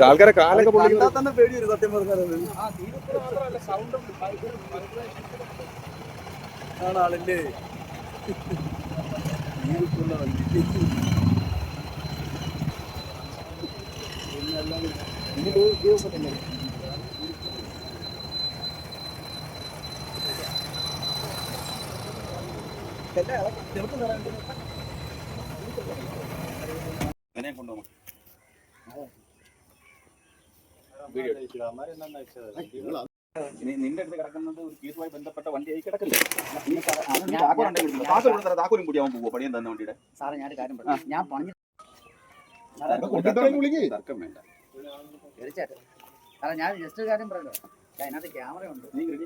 ആൾക്കാരെ കാലൊക്കെ തന്നെ പേടി വരും സത്യം പറഞ്ഞത്. ആളല്ലേ കൊണ്ടുപോകും. നിന്റെ അടുത്ത് കിടക്കുന്നത് ഒരു കേസുമായി ബന്ധപ്പെട്ട വണ്ടിയായി കിടക്കില്ലേ? താക്കോലും കൂടി അവൻ പോവോ? പണിയാൻ തന്നെ വണ്ടിയുടെ സാറേ ഞാൻ കാര്യം പറയാം. ഞാൻ പണി തർക്കം വേണ്ട. തീർച്ചയായിട്ടും സാറേ ഞാൻ ജസ്റ്റ് കാര്യം പറയല്ലോ. അതിനകത്ത് ക്യാമറ ഉണ്ട്. നീ റെഡി